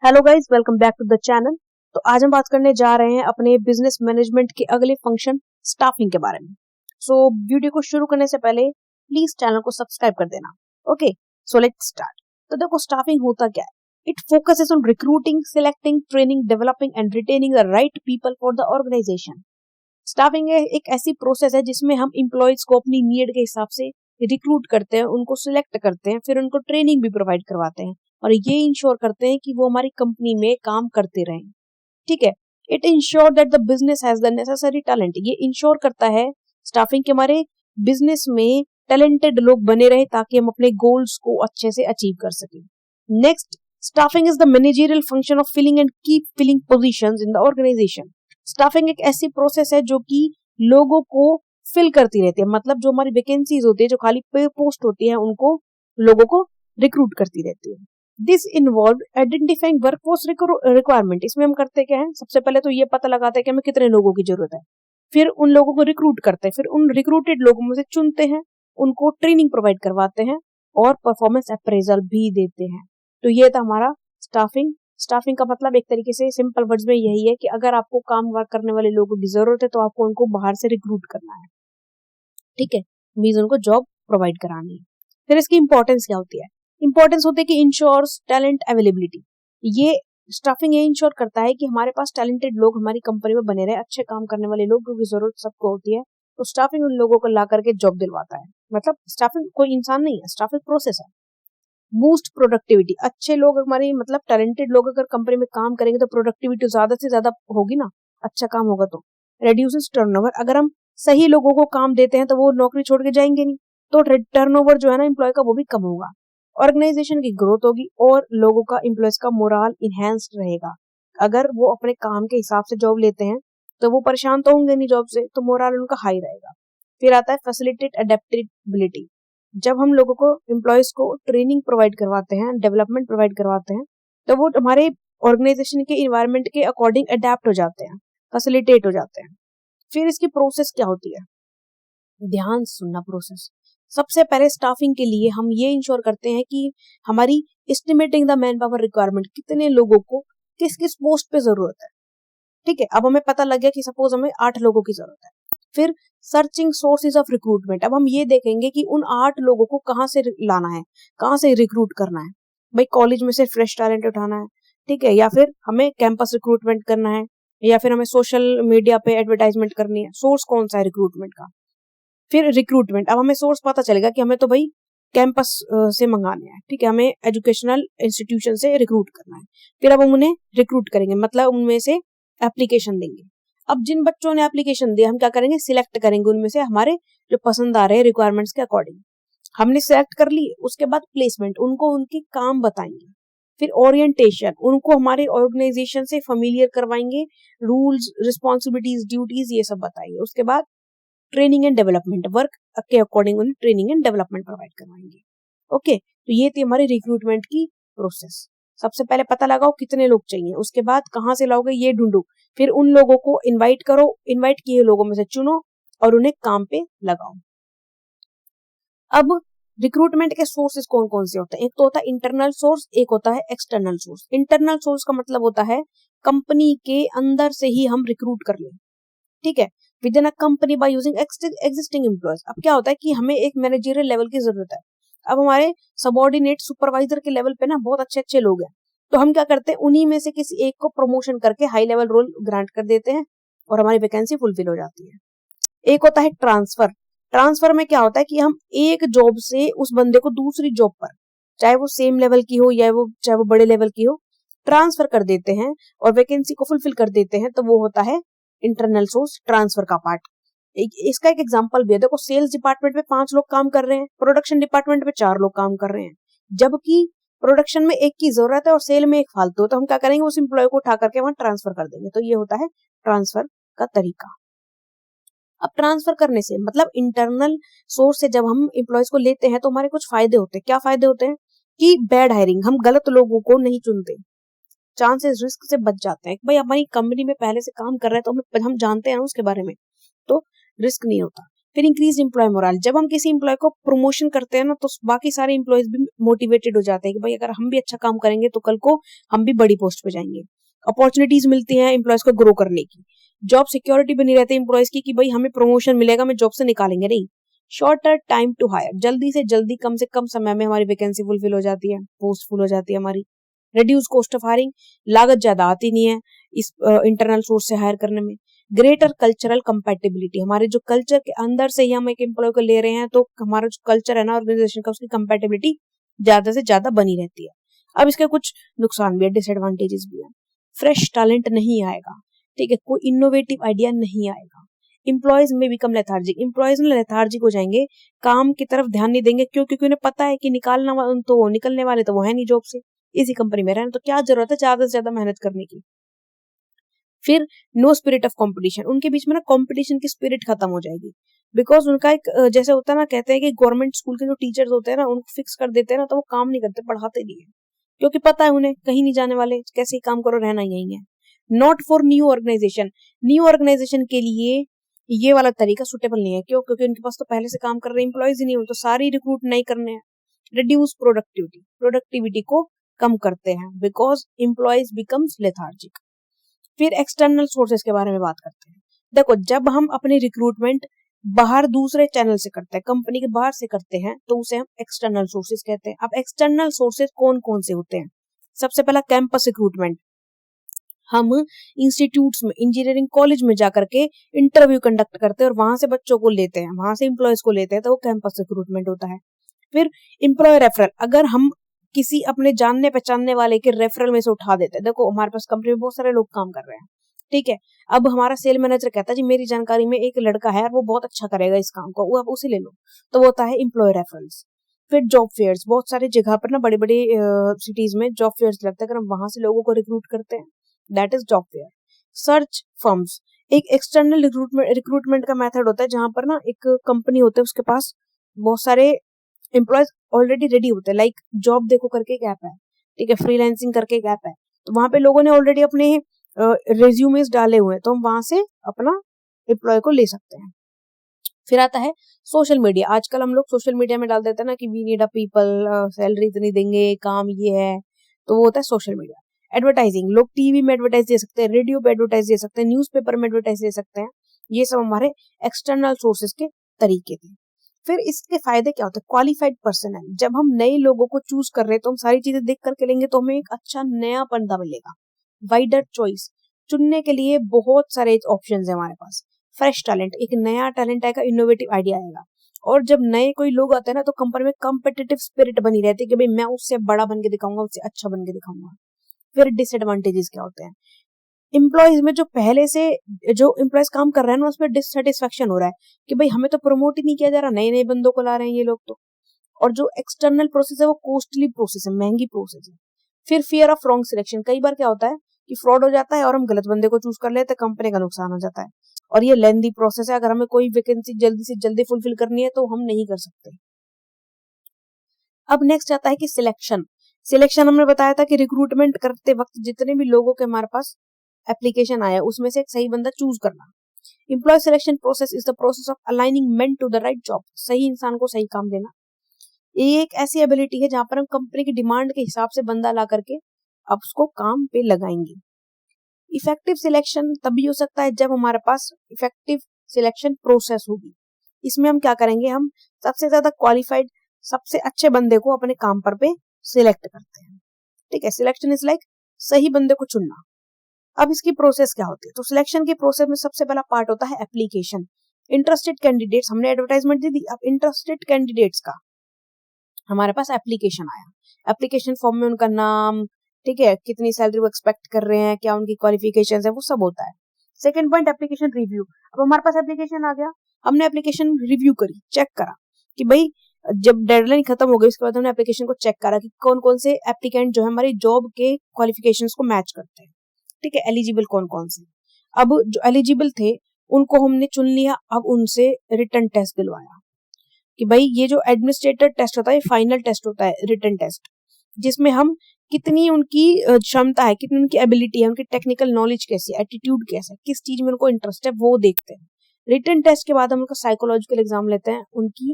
Hello guys, welcome back to the channel. तो आज हम बात करने जा रहे हैं अपने बिजनेस मैनेजमेंट के अगले फंक्शन स्टाफिंग के बारे में। सो वीडियो को शुरू करने से पहले प्लीज चैनल को सब्सक्राइब कर देना। Okay, so let's start. तो देखो, स्टाफिंग होता क्या है। It focuses on recruiting, selecting, training, developing and retaining the right people for the organisation. Staffing एक ऐसी प्रोसेस है जिसमें हम एम्प्लॉयज को अपनी नीड के हिसाब से रिक्रूट करते हैं, उनको सिलेक्ट करते हैं, फिर उनको ट्रेनिंग भी प्रोवाइड करवाते हैं और ये इंश्योर करते हैं कि वो हमारी कंपनी में काम करते रहें। ठीक है। It ensure that the business has the necessary talent. ये इंश्योर करता है स्टाफिंग के हमारे बिजनेस में टैलेंटेड लोग बने रहे ताकि हम अपने गोल्स को अच्छे से अचीव कर सकें। Next, staffing is the managerial function of filling and keep filling positions in the organisation. Staffing एक ऐसी प्रोसेस है जो कि लोगों को फिल करती रहती है, मतलब जो हमारी वैकेंसीज होती है, जो खाली पोस्ट होती है, उनको लोगों को रिक्रूट करती रहती है। This involve identifying workforce requirement. इसमें हम करते क्या है, सबसे पहले तो ये पता लगाते हैं कि हमें कितने लोगों की जरूरत है, फिर उन लोगों को रिक्रूट करते हैं, फिर उन रिक्रूटेड लोगों में से चुनते हैं, उनको ट्रेनिंग प्रोवाइड करवाते हैं और परफॉर्मेंस अप्रेजल भी देते हैं। तो ये था हमारा स्टाफिंग। स्टाफिंग का मतलब एक तरीके से सिंपल वर्ड्स में यही है कि अगर आपको काम वर्क करने वाले लोगों की जरूरत है तो आपको उनको बाहर से रिक्रूट करना है। ठीक है, मींस उनको जॉब प्रोवाइड करानी है। फिर इसकी इंपॉर्टेंस क्या होती है। इंपॉर्टेंस होती है कि इंश्योर्स टैलेंट अवेलेबिलिटी। ये स्टाफिंग ये इंश्योर करता है कि हमारे पास टैलेंटेड लोग हमारी कंपनी में बने रहे, अच्छे काम करने वाले लोगों की जरूरत सबको होती है, तो स्टाफिंग उन लोगों को ला करके जॉब दिलवाता है। मतलब स्टाफिंग कोई इंसान नहीं है, स्टाफिंग प्रोसेस है। Boost productivity. अच्छे लोग हमारे, मतलब टैलेंटेड लोग अगर कंपनी में काम करेंगे तो प्रोडक्टिविटी ज्यादा से ज्यादा होगी ना, अच्छा काम होगा तो। Reduces turnover. अगर हम सही लोगों को काम देते हैं तो वो नौकरी छोड़ के जाएंगे नहीं, तो टर्नओवर जो है ना एम्प्लॉय का, वो भी कम होगा। ऑर्गेनाइजेशन की ग्रोथ होगी और लोगों का, एम्प्लॉयज का मोरल इनहेंस्ड रहेगा। अगर वो अपने काम के हिसाब से जॉब लेते हैं तो वो परेशान तो होंगे नहीं जॉब से, तो मोरल उनका हाई रहेगा। फिर आता है फैसिलिटेट अडेप्टेबिलिटी। जब हम लोगों को, एम्प्लॉयज को ट्रेनिंग प्रोवाइड करवाते हैं, डेवलपमेंट प्रोवाइड करवाते हैं, तो वो हमारे ऑर्गेनाइजेशन के इन्वायरमेंट के अकॉर्डिंग अडेप्ट हो जाते हैं, फैसिलिटेट हो जाते हैं। फिर इसकी प्रोसेस क्या होती है, ध्यान सुनना प्रोसेस। सबसे पहले स्टाफिंग के लिए हम ये इंश्योर करते हैं कि हमारी estimating the man power requirement, कितने लोगों को किस किस पोस्ट पे जरूरत है। ठीक है, अब हमें पता लग गया कि सपोज हमें 8 लोगों की जरूरत है। फिर सर्चिंग सोर्सेज ऑफ रिक्रूटमेंट। अब हम ये देखेंगे कि उन 8 लोगों को कहाँ से लाना है, कहाँ से रिक्रूट करना है। भाई कॉलेज में से फ्रेश टैलेंट उठाना है, ठीक है, या फिर हमें कैंपस रिक्रूटमेंट करना है, या फिर हमें सोशल मीडिया पे एडवर्टाइजमेंट करनी है। सोर्स कौन सा है रिक्रूटमेंट का। फिर रिक्रूटमेंट। अब हमें सोर्स पता चलेगा कि हमें तो भाई कैंपस से मंगाने हैं, ठीक है, हमें एजुकेशनल इंस्टीट्यूशन से रिक्रूट करना है। फिर अब हम उन्हें रिक्रूट करेंगे, मतलब उनमें से एप्लीकेशन देंगे। अब जिन बच्चों ने एप्लीकेशन दिया, हम क्या करेंगे, सिलेक्ट करेंगे उनमें से हमारे जो पसंद आ रहे हैं रिक्वायरमेंट्स के अकॉर्डिंग। हमने सिलेक्ट कर ली, उसके बाद प्लेसमेंट, उनको उनके काम बताएंगे। फिर ओरिएंटेशन, उनको हमारे ऑर्गेनाइजेशन से फेमिलियर करवाएंगे, रूल्स, रिस्पॉन्सिबिलिटीज, ड्यूटीज, ये सब बताएंगे। उसके बाद ट्रेनिंग एंड डेवलपमेंट, वर्क के अकॉर्डिंग उन्हें ट्रेनिंग एंड डेवलपमेंट प्रोवाइड करवाएंगे। ओके, तो ये थी हमारी रिक्रूटमेंट की प्रोसेस। सबसे पहले पता लगाओ कितने लोग चाहिए, उसके बाद कहाँ से लाओगे ये ढूंढो, फिर उन लोगों को इनवाइट करो, इनवाइट किए लोगों में से चुनो और उन्हें काम पे लगाओ। अब रिक्रूटमेंट के सोर्सेज कौन कौन से होते हैं। एक तो होता है इंटरनल सोर्स, एक होता है एक्सटर्नल सोर्स। इंटरनल सोर्स का मतलब होता है कंपनी के अंदर से ही हम रिक्रूट कर लें, ठीक है, with in a company by using existing employees. अब क्या होता है कि हमें एक मैनेजरियल लेवल की जरूरत है। अब हमारे सबऑर्डिनेट, सुपरवाइजर के लेवल पे ना बहुत अच्छे अच्छे लोग हैं, तो हम क्या करते हैं, उन्हीं में से किसी एक को प्रमोशन करके हाई लेवल रोल ग्रांट कर देते हैं और हमारी वैकेंसी फुलफिल हो जाती है। एक होता है ट्रांसफर। ट्रांसफर में क्या होता है कि हम एक जॉब से उस बंदे को दूसरी जॉब पर, चाहे वो सेम लेवल की हो या चाहे वो बड़े लेवल की हो, ट्रांसफर कर देते हैं और वैकेंसी को फुलफिल कर देते हैं, तो वो होता है इंटरनल सोर्स, ट्रांसफर का पार्ट। इसका एक एग्जांपल भी है, देखो सेल्स डिपार्टमेंट में 5 लोग काम कर रहे हैं, प्रोडक्शन डिपार्टमेंट में 4 लोग काम कर रहे हैं, जबकि प्रोडक्शन में एक की जरूरत है और सेल में एक फालतू, तो हम क्या करेंगे, उस एम्प्लॉय को उठा करके वहां ट्रांसफर कर देंगे। तो ये होता है ट्रांसफर का तरीका। अब ट्रांसफर करने से मतलब इंटरनल सोर्स से जब हम एम्प्लॉयज को लेते हैं तो हमारे कुछ फायदे होते हैं। क्या फायदे होते हैं कि बैड हायरिंग, हम गलत लोगों को नहीं चुनते, चांसेस रिस्क से बच जाते हैं। भाई हमारी कंपनी में पहले से काम कर रहे हैं तो हम जानते हैं उसके बारे में, तो रिस्क नहीं होता। फिर इंक्रीज एम्प्लॉय मोरल, जब हम किसी एम्प्लॉय को प्रमोशन करते हैं ना तो बाकी सारे एम्प्लॉयज भी मोटिवेटेड हो जाते हैं कि भाई अगर हम भी अच्छा काम करेंगे तो कल को हम भी बड़ी पोस्ट पे जाएंगे। अपॉर्चुनिटीज मिलती हैं एम्प्लॉयज को ग्रो करने की, जॉब सिक्योरिटी बनी रहती है एम्प्लॉयज की कि भाई हमें प्रमोशन मिलेगा, हमें जॉब से निकालेंगे नहीं। शॉर्टर टाइम टू हायर, जल्दी से जल्दी कम से कम समय में हमारी वैकेंसी फुलफिल हो जाती है, पोस्ट फुल हो जाती है हमारी। रिड्यूस कॉस्ट ऑफ हायरिंग, लागत ज्यादा आती नहीं है इस इंटरनल सोर्स से हायर करने में। ग्रेटर कल्चरल कंपैटिबिलिटी, हमारे जो कल्चर के अंदर से ही हम एक एम्प्लॉय को ले रहे हैं तो हमारा जो कल्चर है ना ऑर्गेनाइजेशन का, उसकी कंपैटिबिलिटी ज्यादा से ज्यादा बनी रहती है। अब इसके कुछ नुकसान भी है, डिसएडवांटेजेस भी है। फ्रेश टैलेंट नहीं आएगा, ठीक है, कोई इनोवेटिव आइडिया नहीं आएगा। एम्प्लॉयज में बिकम लेथार्जिक, एम्प्लॉयज में लेथार्जिक हो जाएंगे, काम की तरफ ध्यान नहीं देंगे, क्योंकि उन्हें पता है कि निकलने वाले तो वो है नहीं जॉब से, इसी कंपनी में रहना, तो क्या जरूरत है ज्यादा से ज्यादा मेहनत करने की। फिर नो स्पिरिट ऑफ कंपटीशन, उनके बीच में ना कंपटीशन की स्पिरिट खत्म हो जाएगी, बिकॉज उनका एक जैसे होता है ना, कहते हैं कि गवर्नमेंट स्कूल के जो टीचर्स होते हैं ना उनको फिक्स कर देते हैं ना तो वो काम नहीं करते, पढ़ाते नहीं है, क्योंकि पता है उन्हें कहीं नहीं जाने वाले, कैसे ही काम करो, रहना यही है। Not for new organisation, new organisation के लिए ये वाला तरीका सुटेबल नहीं है, क्यों, क्योंकि उनके पास तो पहले से काम कर रहे एम्प्लॉयज ही नहीं हो, तो सारी रिक्रूट नहीं करने हैं। रिड्यूस प्रोडक्टिविटी, प्रोडक्टिविटी को कम करते हैं, बिकॉज एम्प्लॉयज बिकम्स लेथार्जिक। फिर एक्सटर्नल सोर्सेज के बारे में बात करते हैं। देखो, जब हम अपनी रिक्रूटमेंट बाहर दूसरे चैनल से करते हैं, कंपनी के बाहर से करते हैं, तो उसे हम एक्सटर्नल सोर्सेज कहते हैं। अब एक्सटर्नल सोर्सेज कौन कौन से होते हैं? सबसे पहला कैंपस रिक्रूटमेंट, हम इंस्टीट्यूट्स में, इंजीनियरिंग कॉलेज में जाकर के इंटरव्यू कंडक्ट करते हैं और वहां से बच्चों को लेते हैं, वहां से एम्प्लॉयज को लेते हैं, तो वो कैंपस रिक्रूटमेंट होता है। फिर एम्प्लॉय रेफरल, अगर हम किसी अपने जानने पहचानने वाले के रेफरल में से उठा देते हैं, देखो हमारे पास कंपनी में बहुत सारे लोग काम कर रहे हैं, ठीक है, अब हमारा सेल मैनेजर कहता है जी मेरी जानकारी में एक लड़का है वो बहुत अच्छा करेगा इस काम को, वो आप उसे ले लो, तो वो होता है एम्प्लॉय रेफरल्स। फिर जॉब फेयर्स, बहुत सारे जगह पर ना बड़ी बड़ी सिटीज में जॉब फेयर्स लगते हैं, अगर हम वहां से लोगों को रिक्रूट करते हैं, that is job fair. Search firms, एक एक्सटर्नल रिक्रूटमेंट का मेथड होता है जहां पर ना एक कंपनी होती है, उसके पास बहुत सारे एम्प्लॉयज ऑलरेडी रेडी होते हैं, लाइक जॉब देखो करके एक ऐप है, ठीक है, फ्रीलांसिंग करके एक ऐप है, तो वहां पे लोगों ने ऑलरेडी अपने रेज्यूमेस डाले हुए हैं, तो हम वहां से अपना एम्प्लॉय को ले सकते हैं। फिर आता है सोशल मीडिया, आजकल हम लोग सोशल मीडिया में डाल देते हैं ना कि we need a people, salary इतनी देंगे, काम ये है, तो वो होता है सोशल मीडिया। एडवर्टाइजिंग, लोग टीवी में एडवर्टाइज दे सकते हैं, रेडियो पे एडवर्टाइज दे सकते हैं, न्यूज़पेपर में एडवर्टाइज दे सकते हैं, ये सब हमारे एक्सटर्नल सोर्सेज के तरीके थे। फिर इसके फायदे क्या होते हैं? क्वालिफाइड पर्सनल, जब हम नए लोगों को चूज कर रहे हैं तो हम सारी चीजें देख करके लेंगे तो हमें एक अच्छा नया बंदा मिलेगा। वाइडर चॉइस, चुनने के लिए बहुत सारे ऑप्शंस है हमारे पास। फ्रेश टैलेंट, एक नया टैलेंट आएगा, इनोवेटिव आइडिया आएगा, और जब नए कोई लोग आते हैं ना तो कंपनी में कॉम्पिटिटिव स्पिरिट बनी रहती है कि भाई मैं उससे बड़ा बन के दिखाऊंगा, उससे अच्छा बन के दिखाऊंगा। फिर डिसएडवांटेजेस क्या होते हैं? एम्प्लॉयज में जो पहले से जो एम्प्लॉयज काम कर रहे हैं ना उसमें डिससेटिस्फेक्शन हो रहा है कि भाई हमें तो प्रमोट ही नहीं किया जा रहा, नए नए बंदों को ला रहे हैं ये लोग तो। और जो एक्सटर्नल प्रोसेस है वो कॉस्टली प्रोसेस है, महंगी प्रोसेस है। फिर फियर ऑफ रॉन्ग सिलेक्शन, कई बार क्या होता है कि फ्रॉड हो जाता है और हम गलत बंदे को चूज कर लेते हैं, कंपनी का नुकसान हो जाता है, और ये लेंथी प्रोसेस है, अगर हमें कोई वैकेंसी जल्दी से जल्दी फुलफिल करनी है तो हम नहीं कर सकते। अब नेक्स्ट आता है कि सिलेक्शन। सिलेक्शन हमने बताया था कि रिक्रूटमेंट करते वक्त जितने भी लोगों के हमारे पास एप्लीकेशन आया उसमें से एक सही बंदा चूज करना। Employ selection process is the process of aligning men to the right job, सही इंसान को सही काम देना। ये एक ऐसी एबिलिटी है जहां पर हम कंपनी की डिमांड के हिसाब से बंदा ला करके अब उसको काम पे लगाएंगे। इफेक्टिव सिलेक्शन तभी हो सकता है जब हमारे पास इफेक्टिव सिलेक्शन प्रोसेस होगी। इसमें हम क्या करेंगे, हम सबसे ज्यादा क्वालिफाइड, सबसे अच्छे बंदे को अपने काम पर पे सिलेक्ट करते हैं, ठीक है। सिलेक्शन इज लाइक सही बंदे को चुनना। अब इसकी प्रोसेस क्या होती है? तो सिलेक्शन की प्रोसेस में सबसे पहला पार्ट होता है एप्लीकेशन। इंटरेस्टेड कैंडिडेट्स, हमने एडवर्टाइजमेंट दे दी, अब इंटरेस्टेड कैंडिडेट्स का हमारे पास एप्लीकेशन आया। एप्लीकेशन फॉर्म में उनका नाम, ठीक है, कितनी सैलरी वो एक्सपेक्ट कर रहे हैं, क्या उनकी क्वालिफिकेशंस है, वो सब होता है। Second point application review. अब हमारे पास एप्लीकेशन आ गया, हमने एप्लीकेशन रिव्यू करी, चेक करा कि भाई जब डेडलाइन खत्म हो गई उसके बाद हमने एप्लीकेशन को चेक करा कि कौन कौन से एप्लीकेंट जो है हमारी जॉब के क्वालिफिकेशंस को मैच करते हैं, ठीक है, एलिजिबल कौन कौन से। अब जो एलिजिबल थे उनको हमने चुन लिया, अब उनसे रिटन टेस्ट दिलवाया कि भाई ये जो एडमिनिस्ट्रेटर टेस्ट होता है, फाइनल टेस्ट होता है, रिटन टेस्ट, जिसमें हम कितनी उनकी क्षमता है, कितनी उनकी एबिलिटी है, उनकी टेक्निकल नॉलेज कैसी है, एटीट्यूड कैसा है, किस चीज में उनको इंटरेस्ट है, वो देखते हैं। रिटन टेस्ट के बाद हम उनका साइकोलॉजिकल एग्जाम लेते हैं, उनकी